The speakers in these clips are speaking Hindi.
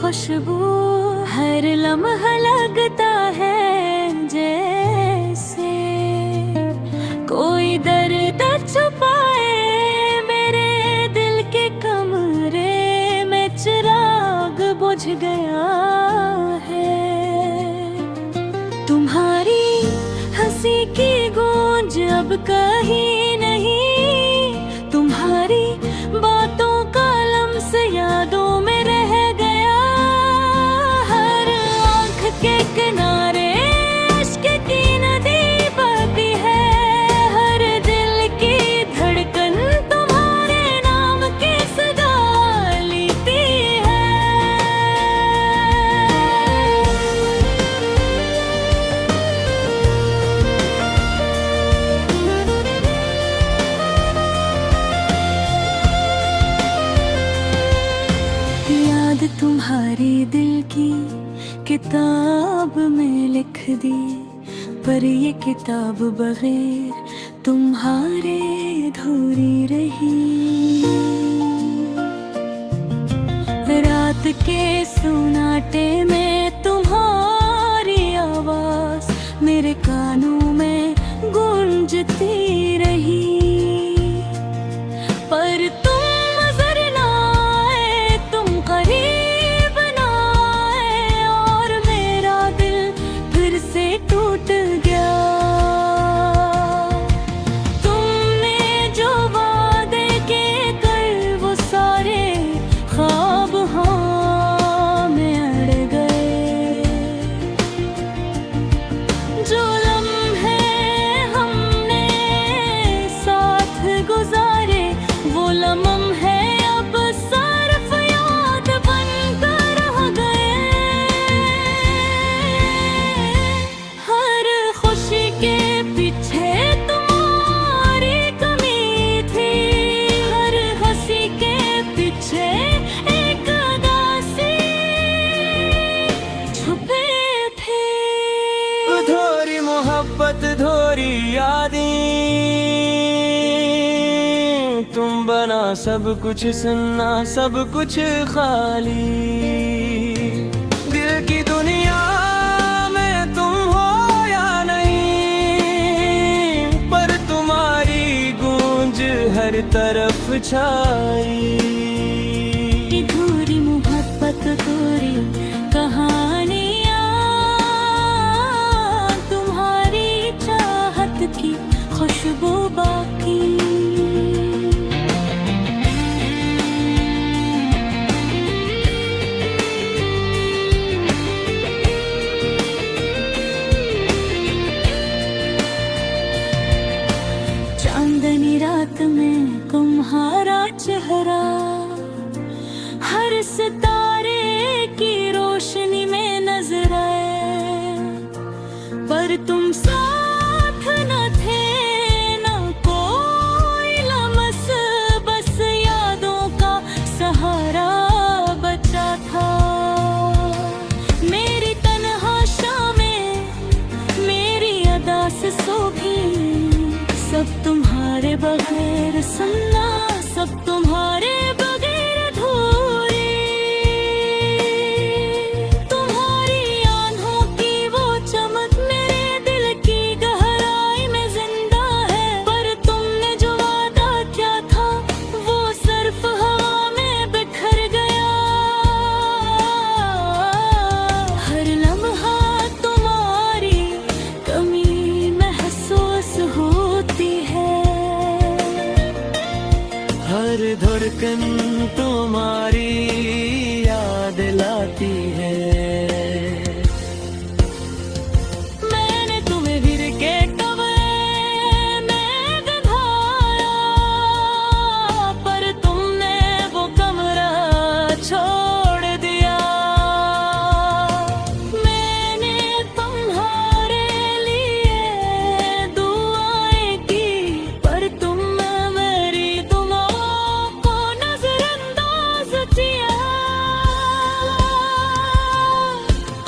खुशबू, हर लम्हा लगता है जैसे कोई दर्द छुपाए मेरे दिल के कमरे में चिराग बुझ गया है। तुम्हारी हंसी की गूंज अब कहीं नहीं, तुम्हारी बातों का लम्स यादों में रह गया। हर आँख के किनारे इश्क की नदी बहती है, हर दिल की धड़कन तुम्हारे नाम की सदा लेती है। याद तुम्हारी दिल की किताब में लिख दी, पर ये किताब बगैर तुम्हारे अधूरी रही। रात के सुनाटे में तुम्हारी आवाज मेरे कानों में गूंजती रही, पर तुम नजर ना आए, तुम करीब ना आए और मेरा दिल फिर से टूट गया। तुमने जो वादे के कर वो सारे ख्वाब हाँ में अड़ गए। जो लम्हे हमने साथ गुजारे वो लम्हे अब सिर्फ याद बनकर रह गए। हर खुशी के पीछे तुम्हारी कमी थी, हर हंसी के पीछे एक उदासी छुपे थे। अधूरी मोहब्बत अधूरी यादें, तुम बना सब कुछ सुनना सब कुछ खाली। दिल की दुनिया में तुम हो या नहीं, पर तुम्हारी गूंज हर तरफ छाई। अधूरी मोहब्बत अधूरी कहानियाँ, तुम्हारी चाहत की खुशबू बाकी। चांदनी रात में तुम्हारा चेहरा हर सितारे की रोशनी में नजर आए, पर तुम साथ न थे, न कोई लम्स, बस यादों का सहारा बचा था। मेरी तन्हा शामें मेरी अदा से सो भी, सब तुम्हारे बगैर सुनना सब तुम्हारे बगैर अधूरी। तुम्हारी आँखों की वो चमक मेरे दिल की गहराई में जिंदा है, पर तुमने जो वादा किया था वो सिर्फ हवा में बिखर गया। हर लम्हा तुम्हारी कमी महसूस होती है, हर धड़कन तुम्हारी याद लाती है। मैंने तुम्हें हीर के कमरे में बंधाया, पर तुमने वो कमरा छोड़ दिया। मैंने तुम्हारे लिए दुआएं की, पर तुम मेरी दुआओं को नजरअंदाज किया।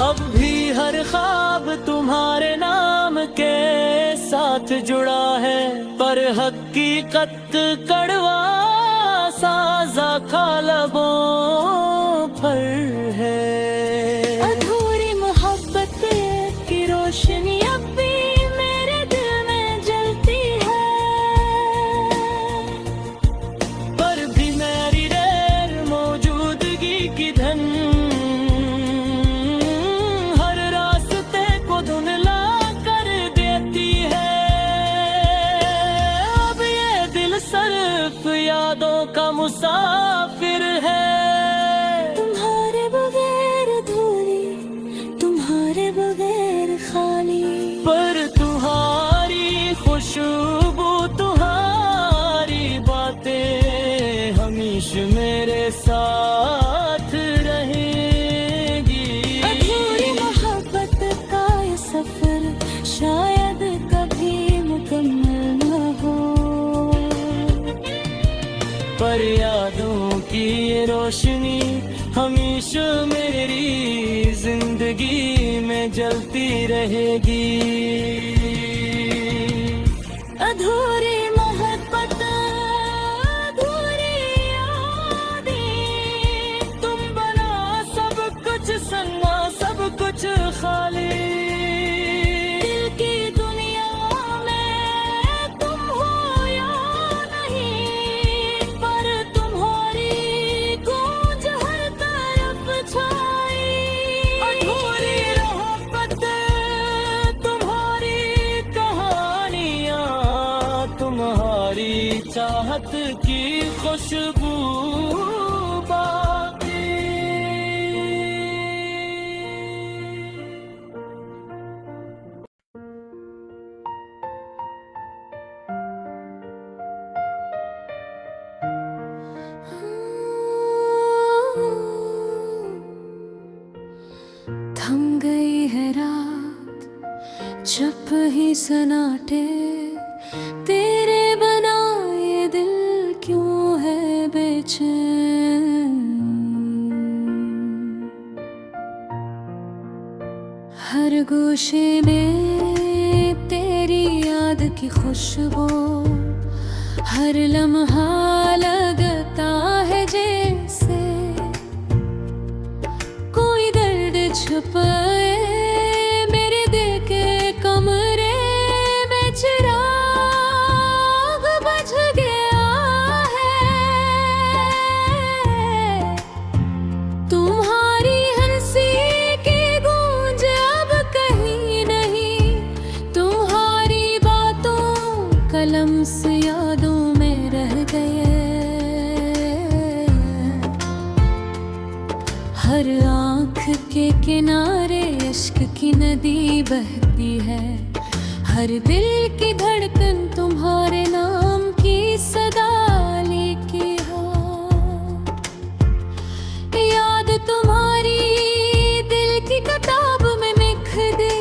अब भी हर ख्वाब तुम्हारे नाम के साथ जुड़ा है, पर हकीकत कड़वा साजा खा लबों पर है। मुसाफिर है। तुम्हारे बगैर अधूरी, तुम्हारे बगैर खाली, पर तुम्हारी खुशबू, तुम्हारी बातें हमेशा मेरे साथ रहेगी। अधूरी मोहब्बत का ये सफर शायद कभी मुकम्मल न हो, पर यादों की ये रोशनी हमेशा मेरी जिंदगी में जलती रहेगी। अधूरी मोहब्बत, अधूरी यादें, तुम बना सब कुछ सन्ना, सब कुछ खाली। दिल की दुनिया में तुम हो या नहीं, पर तुम्हारी गूंज हर तरफ छाई। अधूरी मोहब्बत, तुम्हारी कहानियाँ, तुम्हारी चाहत की खुशबू बाकी। थम गई है रात, चुप ही सन्नाटे, तेरे बना ये दिल क्यों है बेचैन। हर गोशे में तेरी याद की खुशबू, हर लम्हा लगता है जैसे कोई दर्द छुपाए मेरे दिल के कमरे में। चिराग बुझ गया है, तुम्हारी हंसी की गूंज अब कहीं नहीं, तुम्हारी बातों कलम से यादों में रह गए। हर आँख के किनारे इश्क की नदी बहती है, हर दिल की धड़कन तुम्हारे नाम की सदा लेके हो। याद तुम्हारी दिल की किताब में लिख दे,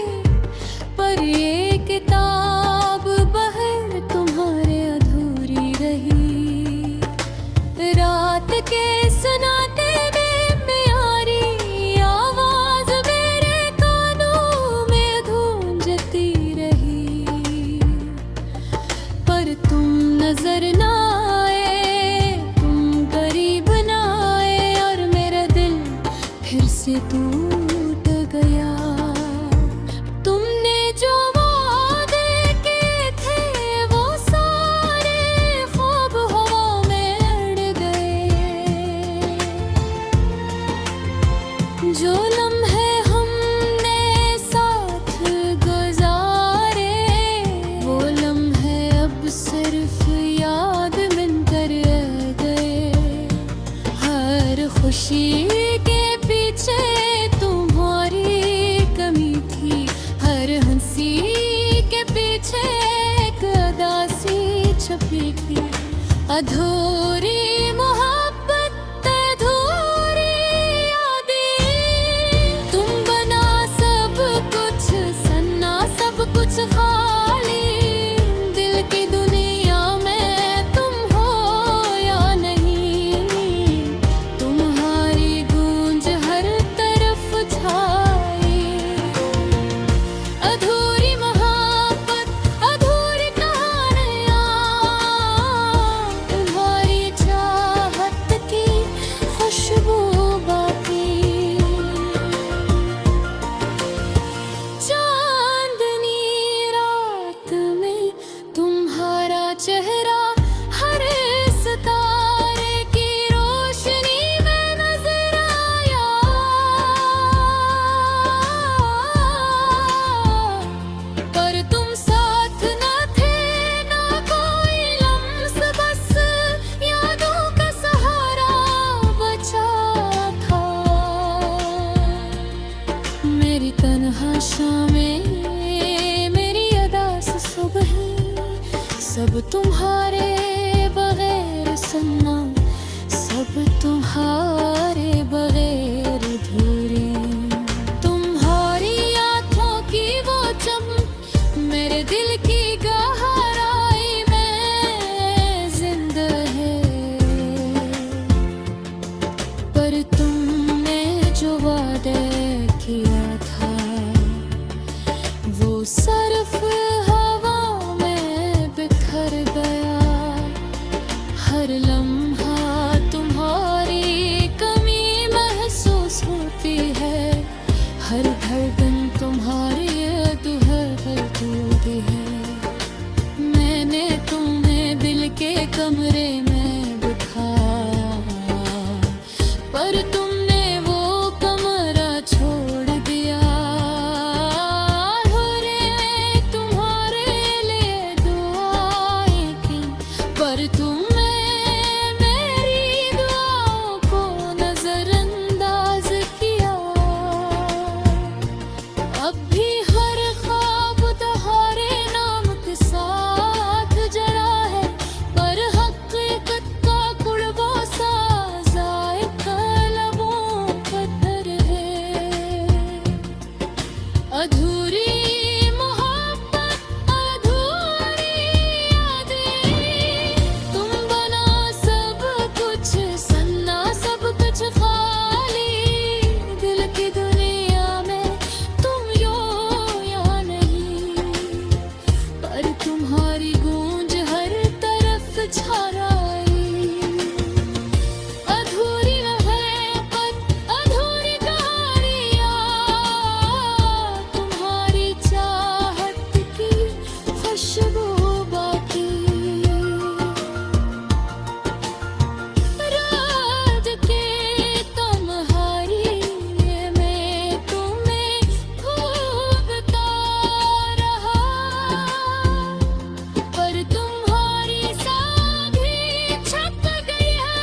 पर ये किताब बहर तुम्हारे अधूरी रही। रात के सुनाते नजर ना आए, तुम करीब ना आए, और मेरा दिल फिर से टूट गया। तुमने जो वादे किए थे वो सारे ख्वाब हवा में अड़ गए। जो लम्हे हमने साथ गुजारे, वो लम्हे अब सिर्फ याद बनकर रह गए। हर खुशी के पीछे तुम्हारी कमी थी, हर हंसी के पीछे एक उदासी छुपी थी। अधूरी मोहब्बत, अधूरी यादें, तुम बना सब कुछ सन्ना, सब कुछ खाली। दिल की दुनिया में तुम हो या नहीं, तुम्हारी गूंज हर तरफ छाई। अधूरी मोहब्बत, अधूरी कहानियाँ, तुम्हारी चाहत अब तुम्हारे बगैर अधूरे। तुम्हारी आँखों की वो चमक मेरे दिल की गहराई में जिंदा है, पर तुमने जो वादा किया था वो सिर्फ हवा में बिखर गया। हर लम्हा तुम्हारी कमी महसूस होती है, हर धड़कन तुम्हारी दूधी है। मैंने तुम्हें दिल के कमरे में बिठाया, पर तुमने वो कमरा छोड़ दिया। तुम्हारे लिए दुआएं की, पर तुमने मेरी दुआओं को नजरअंदाज किया। अब भी हर ख्वाब तुम्हारे नाम के साथ जड़ा है, पर हकीकत का कुड़बा सा जायका लबों पर है। अधूरी मोहब्बत, अधूरी यादें, तुम बना सब कुछ सन्ना, सब कुछ खाली। दिल की दुनिया में तुम या नहीं, पर तुम्हारी गूंज हर तरफ छा रही। अधूरी मोहब्बत, अधूरी कहानियाँ, तुम्हारी चाहत की खुशबू बाकी। राज के तुम्हारी में तुम्हें खूबता रहा, पर तुम्हारी सा भी छप गई है।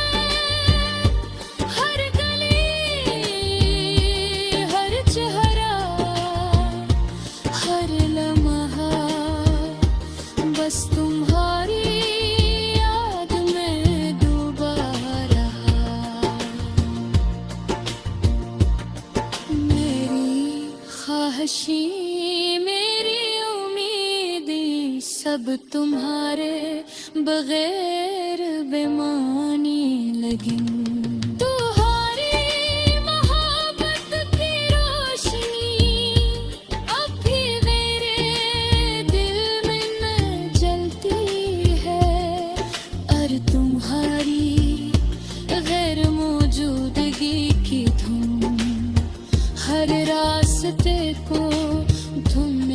हर गली, हर चेहरा, हर लम्हा, बस तुम्हारी याद में डूबा रहा। मेरी ख्वाहिशें, मेरी उम्मीदें, सब तुम्हारे बगैर बेमानी लगी। तुम्हारी मोहब्बत की रोशनी अब भी मेरे दिल में न जलती है, और तुम्हारी गैर मौजूदगी की धुन हर रास्ते को धुन